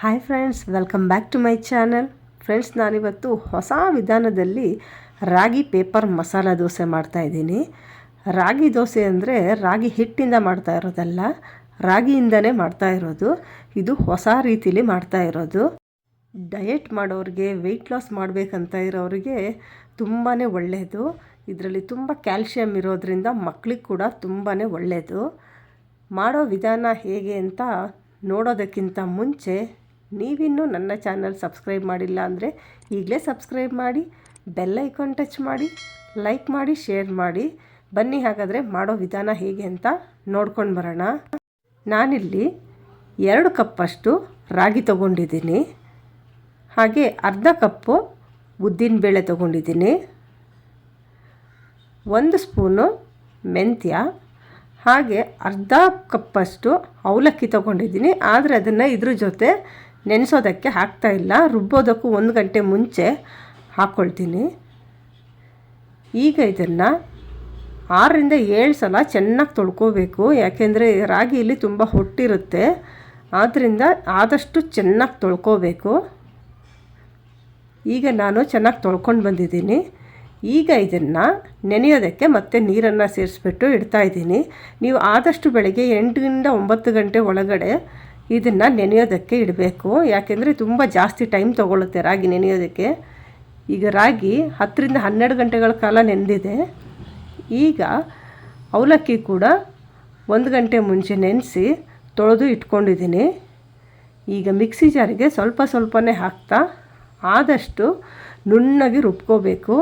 Hi friends, welcome back to my channel. Friends, ನಾನಿವತ್ತು ಹೊಸ ವಿಧಾನದಲ್ಲಿ ರಾಗಿ ಪೇಪರ್ ಮಸಾಲ ದೋಸೆ ಮಾಡ್ತಾಯಿದ್ದೀನಿ. ರಾಗಿ ದೋಸೆ ಅಂದರೆ ರಾಗಿ ಹಿಟ್ಟಿಂದ ಮಾಡ್ತಾ ಇರೋದಲ್ಲ, ರಾಗಿಯಿಂದನೇ ಮಾಡ್ತಾ ಇರೋದು. ಇದು ಹೊಸ ರೀತಿಲಿ ಮಾಡ್ತಾ ಇರೋದು. ಡಯೆಟ್ ಮಾಡೋರಿಗೆ, ವೆಯ್ಟ್ ಲಾಸ್ ಮಾಡಬೇಕಂತ ಇರೋರಿಗೆ ತುಂಬಾ ಒಳ್ಳೆಯದು. ಇದರಲ್ಲಿ ತುಂಬ ಕ್ಯಾಲ್ಶಿಯಮ್ ಇರೋದರಿಂದ ಮಕ್ಕಳಿಗೆ ಕೂಡ ತುಂಬಾ ಒಳ್ಳೆಯದು. ಮಾಡೋ ವಿಧಾನ ಹೇಗೆ ಅಂತ ನೋಡೋದಕ್ಕಿಂತ ಮುಂಚೆ ನೀವಿನ್ನೂ ನನ್ನ ಚಾನಲ್ ಸಬ್ಸ್ಕ್ರೈಬ್ ಮಾಡಿಲ್ಲ ಅಂದರೆ ಈಗಲೇ ಸಬ್ಸ್ಕ್ರೈಬ್ ಮಾಡಿ, ಬೆಲ್ ಐಕಾನ್ ಟಚ್ ಮಾಡಿ, ಲೈಕ್ ಮಾಡಿ, ಶೇರ್ ಮಾಡಿ. ಬನ್ನಿ ಹಾಗಾದರೆ ಮಾಡೋ ವಿಧಾನ ಹೇಗೆ ಅಂತ ನೋಡ್ಕೊಂಡು ಬರೋಣ. ನಾನಿಲ್ಲಿ 2 ಕಪ್ಪಷ್ಟು ರಾಗಿ ತೊಗೊಂಡಿದ್ದೀನಿ. ಹಾಗೆ ಅರ್ಧ ಕಪ್ಪು ಉದ್ದಿನಬೇಳೆ ತೊಗೊಂಡಿದ್ದೀನಿ. 1 ಸ್ಪೂನು ಮೆಂತ್ಯ, ಹಾಗೆ ಅರ್ಧ ಕಪ್ಪಷ್ಟು ಅವಲಕ್ಕಿ ತೊಗೊಂಡಿದ್ದೀನಿ. ಆದರೆ ಅದನ್ನು ಇದ್ರ ಜೊತೆ ನೆನೆಸೋದಕ್ಕೆ ಹಾಕ್ತಾಯಿಲ್ಲ, ರುಬ್ಬೋದಕ್ಕೂ 1 ಗಂಟೆ ಮುಂಚೆ ಹಾಕ್ಕೊಳ್ತೀನಿ. ಈಗ ಇದನ್ನು 6ರಿಂದ 7 ಸಲ ಚೆನ್ನಾಗಿ ತೊಳ್ಕೊಬೇಕು. ಯಾಕೆಂದರೆ ರಾಗಿಯಲ್ಲಿ ತುಂಬ ಹೊಟ್ಟಿರುತ್ತೆ, ಆದ್ದರಿಂದ ಆದಷ್ಟು ಚೆನ್ನಾಗಿ ತೊಳ್ಕೊಬೇಕು. ಈಗ ನಾನು ಚೆನ್ನಾಗಿ ತೊಳ್ಕೊಂಡು ಬಂದಿದ್ದೀನಿ. ಈಗ ಇದನ್ನು ನೆನೆಯೋದಕ್ಕೆ ಮತ್ತೆ ನೀರನ್ನು ಸೇರಿಸ್ಬಿಟ್ಟು ಇಡ್ತಾಯಿದ್ದೀನಿ. ನೀವು ಆದಷ್ಟು ಬೆಳಗ್ಗೆ 8ರಿಂದ 9 ಗಂಟೆ ಒಳಗಡೆ ಇದನ್ನು ನೆನೆಯೋದಕ್ಕೆ ಇಡಬೇಕು. ಯಾಕೆಂದರೆ ತುಂಬ ಜಾಸ್ತಿ ಟೈಮ್ ತೊಗೊಳುತ್ತೆ ರಾಗಿ ನೆನೆಯೋದಕ್ಕೆ. ಈಗ ರಾಗಿ 10ರಿಂದ 12 ಗಂಟೆಗಳ ಕಾಲ ನೆನೆದಿದೆ. ಈಗ ಅವಲಕ್ಕಿ ಕೂಡ 1 ಗಂಟೆ ಮುಂಚೆ ನೆನೆಸಿ ತೊಳೆದು ಇಟ್ಕೊಂಡಿದ್ದೀನಿ. ಈಗ ಮಿಕ್ಸಿ ಜಾರಿಗೆ ಸ್ವಲ್ಪನೇ ಹಾಕ್ತಾ ಆದಷ್ಟು ನುಣ್ಣಗೆ ರುಬ್ಕೋಬೇಕು.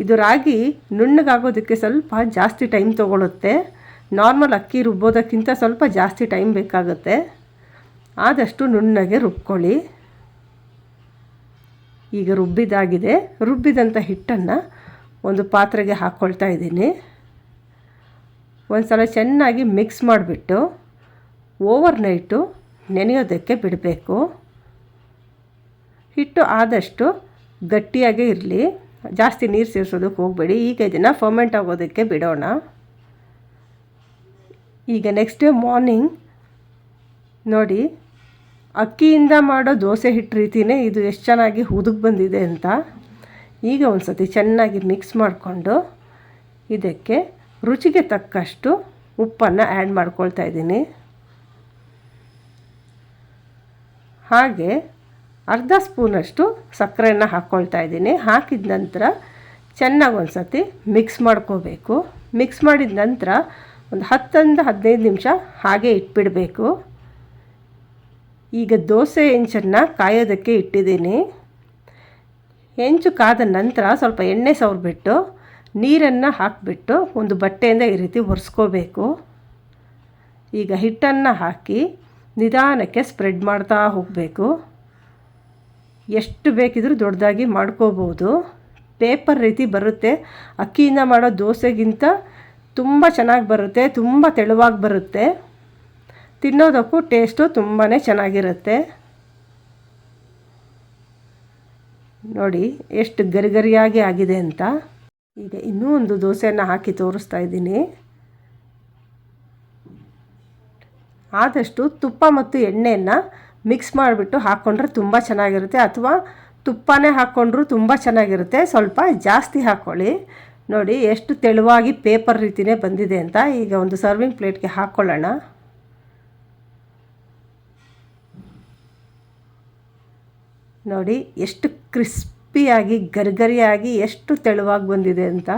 ಇದು ರಾಗಿ ನುಣ್ಣಗಾಗೋದಕ್ಕೆ ಸ್ವಲ್ಪ ಜಾಸ್ತಿ ಟೈಮ್ ತೊಗೊಳುತ್ತೆ. ನಾರ್ಮಲ್ ಅಕ್ಕಿ ರುಬ್ಬೋದಕ್ಕಿಂತ ಸ್ವಲ್ಪ ಜಾಸ್ತಿ ಟೈಮ್ ಬೇಕಾಗುತ್ತೆ. ಆದಷ್ಟು ನುಣ್ಣಗೆ ರುಬ್ಕೊಳ್ಳಿ. ಈಗ ರುಬ್ಬಿದಾಗಿದೆ. ರುಬ್ಬಿದಂಥ ಹಿಟ್ಟನ್ನು ಒಂದು ಪಾತ್ರೆಗೆ ಹಾಕ್ಕೊಳ್ತಾ ಇದ್ದೀನಿ. ಒಂದು ಸಲ ಚೆನ್ನಾಗಿ ಮಿಕ್ಸ್ ಮಾಡಿಬಿಟ್ಟು ಓವರ್ನೈಟು ನೆನೆಯೋದಕ್ಕೆ ಬಿಡಬೇಕು. ಹಿಟ್ಟು ಆದಷ್ಟು ಗಟ್ಟಿಯಾಗೇ ಇರಲಿ, ಜಾಸ್ತಿ ನೀರು ಸೇರಿಸೋದಕ್ಕೆ ಹೋಗಬೇಡಿ. ಈಗ ಇದನ್ನು ಫರ್ಮೆಂಟ್ ಆಗೋದಕ್ಕೆ ಬಿಡೋಣ. ಈಗ ನೆಕ್ಸ್ಟ್ ಡೇ ಮಾರ್ನಿಂಗ್ ನೋಡಿ, ಅಕ್ಕಿಯಿಂದ ಮಾಡೋ ದೋಸೆ ಹಿಟ್ಟು ರೀತಿಯೇ ಇದು ಎಷ್ಟು ಚೆನ್ನಾಗಿ ಹುದುಗ್ ಬಂದಿದೆ ಅಂತ. ಈಗ ಒಂದು ಸತಿ ಚೆನ್ನಾಗಿ ಮಿಕ್ಸ್ ಮಾಡಿಕೊಂಡು ಇದಕ್ಕೆ ರುಚಿಗೆ ತಕ್ಕಷ್ಟು ಉಪ್ಪನ್ನು ಆ್ಯಡ್ ಮಾಡ್ಕೊಳ್ತಾ ಇದ್ದೀನಿ. ಹಾಗೆ ಅರ್ಧ ಸ್ಪೂನಷ್ಟು ಸಕ್ಕರೆಯನ್ನು ಹಾಕ್ಕೊಳ್ತಾ ಇದ್ದೀನಿ. ಹಾಕಿದ ನಂತರ ಚೆನ್ನಾಗಿ ಒಂದು ಸತಿ ಮಿಕ್ಸ್ ಮಾಡ್ಕೋಬೇಕು. ಮಿಕ್ಸ್ ಮಾಡಿದ ನಂತರ ಒಂದು 10ರಿಂದ 15 ನಿಮಿಷ ಹಾಗೆ ಇಟ್ಬಿಡಬೇಕು. ಈಗ ದೋಸೆ ಹೆಂಚನ್ನು ಕಾಯೋದಕ್ಕೆ ಇಟ್ಟಿದ್ದೀನಿ. ಹೆಂಚು ಕಾದ ನಂತರ ಸ್ವಲ್ಪ ಎಣ್ಣೆ ಸವರ್ಬಿಟ್ಟು ನೀರನ್ನು ಹಾಕಿಬಿಟ್ಟು ಒಂದು ಬಟ್ಟೆಯಿಂದ ಈ ರೀತಿ ಒರೆಸ್ಕೋಬೇಕು. ಈಗ ಹಿಟ್ಟನ್ನು ಹಾಕಿ ನಿಧಾನಕ್ಕೆ ಸ್ಪ್ರೆಡ್ ಮಾಡ್ತಾ ಹೋಗಬೇಕು. ಎಷ್ಟು ಬೇಕಿದ್ರೂ ದೊಡ್ಡದಾಗಿ ಮಾಡ್ಕೋಬೋದು. ಪೇಪರ್ ರೀತಿ ಬರುತ್ತೆ. ಅಕ್ಕಿಯಿಂದ ಮಾಡೋ ದೋಸೆಗಿಂತ ತುಂಬ ಚೆನ್ನಾಗಿ ಬರುತ್ತೆ, ತುಂಬ ತೆಳುವಾಗಿ ಬರುತ್ತೆ. ತಿನ್ನೋದಕ್ಕೂ ಟೇಸ್ಟು ತುಂಬಾ ಚೆನ್ನಾಗಿರುತ್ತೆ. ನೋಡಿ ಎಷ್ಟು ಗರಿಗರಿಯಾಗಿ ಆಗಿದೆ ಅಂತ. ಈಗ ಇನ್ನೂ ಒಂದು ದೋಸೆಯನ್ನು ಹಾಕಿ ತೋರಿಸ್ತಾ ಇದ್ದೀನಿ. ಆದಷ್ಟು ತುಪ್ಪ ಮತ್ತು ಎಣ್ಣೆಯನ್ನು ಮಿಕ್ಸ್ ಮಾಡಿಬಿಟ್ಟು ಹಾಕ್ಕೊಂಡ್ರೆ ತುಂಬ ಚೆನ್ನಾಗಿರುತ್ತೆ, ಅಥವಾ ತುಪ್ಪನೇ ಹಾಕ್ಕೊಂಡ್ರೂ ತುಂಬ ಚೆನ್ನಾಗಿರುತ್ತೆ. ಸ್ವಲ್ಪ ಜಾಸ್ತಿ ಹಾಕ್ಕೊಳ್ಳಿ. ನೋಡಿ ಎಷ್ಟು ತೆಳುವಾಗಿ ಪೇಪರ್ ರೀತಿಯೇ ಬಂದಿದೆ ಅಂತ. ಈಗ ಒಂದು ಸರ್ವಿಂಗ್ ಪ್ಲೇಟ್ಗೆ ಹಾಕ್ಕೊಳ್ಳೋಣ. ನೋಡಿ ಎಷ್ಟು ಕ್ರಿಸ್ಪಿಯಾಗಿ ಗರಿಗರಿಯಾಗಿ ಎಷ್ಟು ತೆಳುವಾಗಿ ಬಂದಿದೆ ಅಂತ.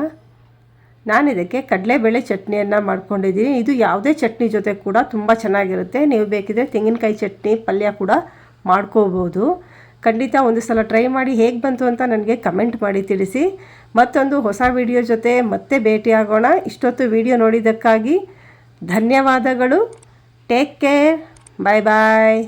ನಾನಿದಕ್ಕೆ ಕಡಲೆಬೇಳೆ ಚಟ್ನಿಯನ್ನು ಮಾಡ್ಕೊಂಡಿದ್ದೀನಿ. ಇದು ಯಾವುದೇ ಚಟ್ನಿ ಜೊತೆ ಕೂಡ ತುಂಬ ಚೆನ್ನಾಗಿರುತ್ತೆ. ನೀವು ಬೇಕಿದ್ರೆ ತೆಂಗಿನಕಾಯಿ ಚಟ್ನಿ ಪಲ್ಯ ಕೂಡ ಮಾಡ್ಕೋಬೋದು. ಖಂಡಿತ ಒಂದು ಸಲ ಟ್ರೈ ಮಾಡಿ ಹೇಗೆ ಬಂತು ಅಂತ ನನಗೆ ಕಮೆಂಟ್ ಮಾಡಿ ತಿಳಿಸಿ. ಮತ್ತೊಂದು ಹೊಸ ವಿಡಿಯೋ ಜೊತೆ ಮತ್ತೆ ಭೇಟಿಯಾಗೋಣ. ಇಷ್ಟೊತ್ತು ವಿಡಿಯೋ ನೋಡಿದ್ದಕ್ಕಾಗಿ ಧನ್ಯವಾದಗಳು. Take care. ಬಾಯ್ ಬಾಯ್.